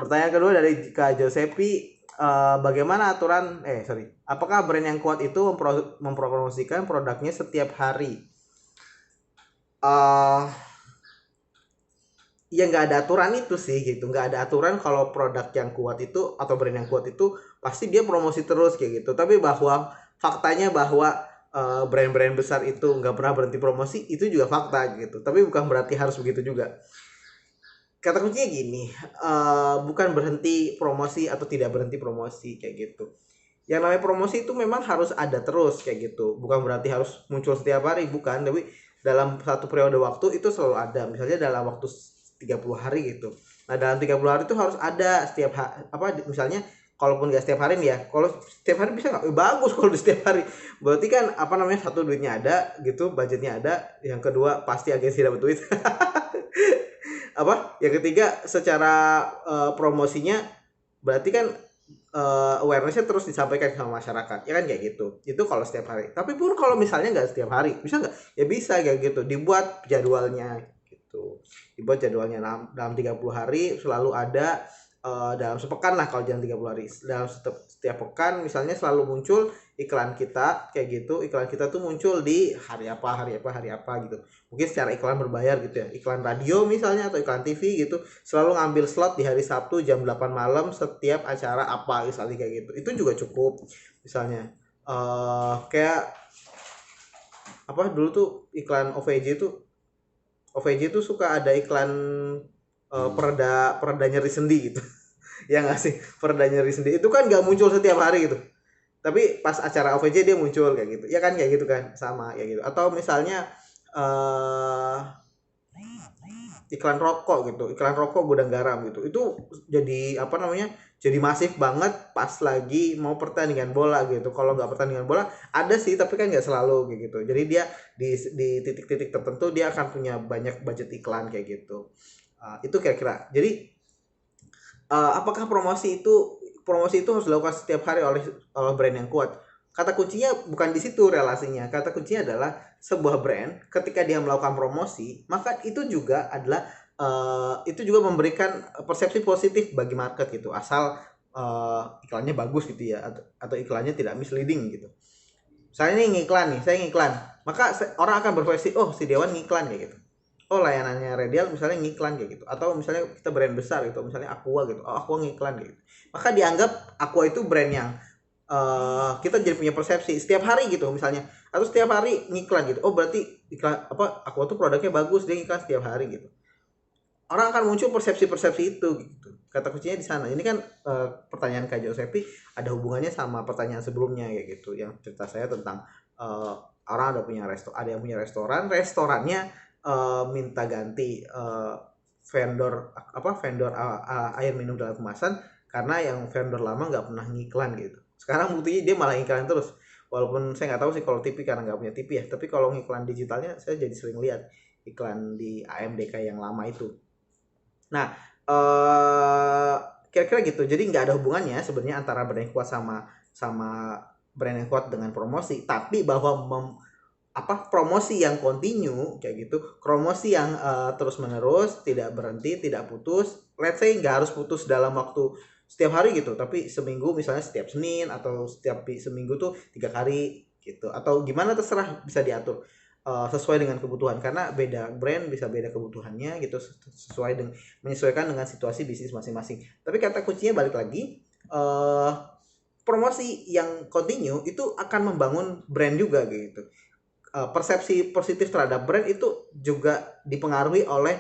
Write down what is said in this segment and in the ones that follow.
Pertanyaan kedua dari Kak Josepi, bagaimana aturan apakah brand yang kuat itu mempromosikan produknya setiap hari? Ya nggak ada aturan itu sih gitu, nggak ada aturan kalau produk yang kuat itu atau brand yang kuat itu pasti dia promosi terus kayak gitu. Tapi bahwa faktanya bahwa brand-brand besar itu nggak pernah berhenti promosi itu juga fakta gitu. Tapi bukan berarti harus begitu juga. Kata kuncinya gini, bukan berhenti promosi atau tidak berhenti promosi kayak gitu. Yang namanya promosi itu memang harus ada terus kayak gitu, bukan berarti harus muncul setiap hari, bukan, tapi dalam satu periode waktu itu selalu ada, misalnya dalam waktu 30 hari gitu. Nah dalam 30 hari itu harus ada setiap misalnya kalaupun nggak setiap hari nih ya, kalau setiap hari bisa nggak? Bagus kalau di setiap hari, berarti kan satu, duitnya ada gitu, budgetnya ada, yang kedua pasti agensi dapat duit yang ketiga secara promosinya berarti kan awarenessnya terus disampaikan sama masyarakat, ya kan kayak gitu. Itu kalau setiap hari. Tapi pun kalau misalnya nggak setiap hari, bisa nggak? Ya bisa kayak gitu. Dibuat jadwalnya gitu. Dibuat jadwalnya dalam 30 hari selalu ada, dalam sepekan lah kalau jangan 30 hari. Dalam setiap pekan misalnya selalu muncul iklan kita kayak gitu. Iklan kita tuh muncul di hari apa gitu. Mungkin secara iklan berbayar gitu ya. Iklan radio misalnya atau iklan TV gitu. Selalu ngambil slot di hari Sabtu jam 8 malam setiap acara apa misalnya kayak gitu. Itu juga cukup. Misalnya kayak dulu tuh iklan OVJ tuh suka ada iklan pereda nyeri sendi gitu. Ya nggak sih, pereda nyeri sendi itu kan nggak muncul setiap hari gitu, tapi pas acara OVJ dia muncul kayak gitu, ya kan kayak gitu kan, sama ya gitu. Atau misalnya iklan rokok gitu, iklan rokok gudang garam gitu, itu jadi jadi masif banget pas lagi mau pertandingan bola gitu. Kalau nggak pertandingan bola ada sih, tapi kan nggak selalu kayak gitu. Jadi dia di titik-titik tertentu dia akan punya banyak budget iklan kayak gitu. Itu kira-kira. Jadi apakah promosi itu harus dilakukan setiap hari oleh brand yang kuat? Kata kuncinya bukan di situ relasinya. Kata kuncinya adalah sebuah brand ketika dia melakukan promosi, maka itu juga adalah itu juga memberikan persepsi positif bagi market gitu. Asal iklannya bagus gitu ya, atau iklannya tidak misleading gitu. Saya ngiklan, maka orang akan berversi, oh si Dewan ngiklan kayak gitu. Oh layanannya Redial misalnya ngiklan kayak gitu, atau misalnya kita brand besar gitu, misalnya Aqua gitu, oh Aqua ngiklan kayak gitu, maka dianggap Aqua itu brand yang kita jadi punya persepsi setiap hari gitu misalnya, atau setiap hari ngiklan gitu, oh berarti iklan Aqua tuh produknya bagus, dia ngiklan setiap hari gitu. Orang akan muncul persepsi-persepsi itu gitu. Kata kuncinya di sana. Ini kan pertanyaan Kak Josepi ada hubungannya sama pertanyaan sebelumnya kayak gitu, yang cerita saya tentang orang ada yang punya restorannya minta ganti vendor air minum dalam kemasan karena yang vendor lama nggak pernah ngiklan gitu. Sekarang buktinya dia malah ngiklan terus. Walaupun saya nggak tahu sih kalau TV karena nggak punya TV ya. Tapi kalau ngiklan digitalnya saya jadi sering lihat iklan di AMDK yang lama itu. Nah, kira-kira gitu. Jadi nggak ada hubungannya sebenarnya antara brand yang kuat sama brand yang kuat dengan promosi, tapi bahwa promosi yang continue kayak gitu, promosi yang terus menerus, tidak berhenti, tidak putus. Let's say nggak harus putus dalam waktu setiap hari gitu, tapi seminggu misalnya setiap Senin, atau setiap seminggu tuh 3 kali gitu, atau gimana terserah, bisa diatur sesuai dengan kebutuhan, karena beda brand bisa beda kebutuhannya gitu, menyesuaikan dengan situasi bisnis masing-masing. Tapi kata kuncinya balik lagi, promosi yang continue itu akan membangun brand juga gitu. Persepsi positif terhadap brand itu juga dipengaruhi oleh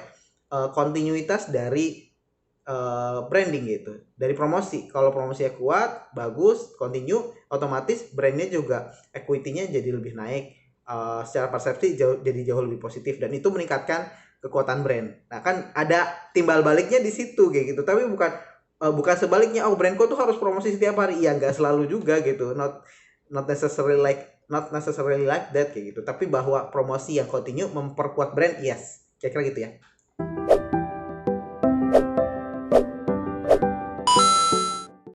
kontinuitas dari branding gitu, dari promosi. Kalau promosinya kuat, bagus, continue, otomatis brandnya juga equity-nya jadi lebih naik, secara persepsi jadi jauh lebih positif, dan itu meningkatkan kekuatan brand. Nah kan ada timbal baliknya di situ kayak gitu, tapi bukan sebaliknya, oh brandku tuh harus promosi setiap hari. Ya nggak selalu juga gitu, not necessarily like that kayak gitu. Tapi bahwa promosi yang continue memperkuat brand, yes, kira-kira gitu ya.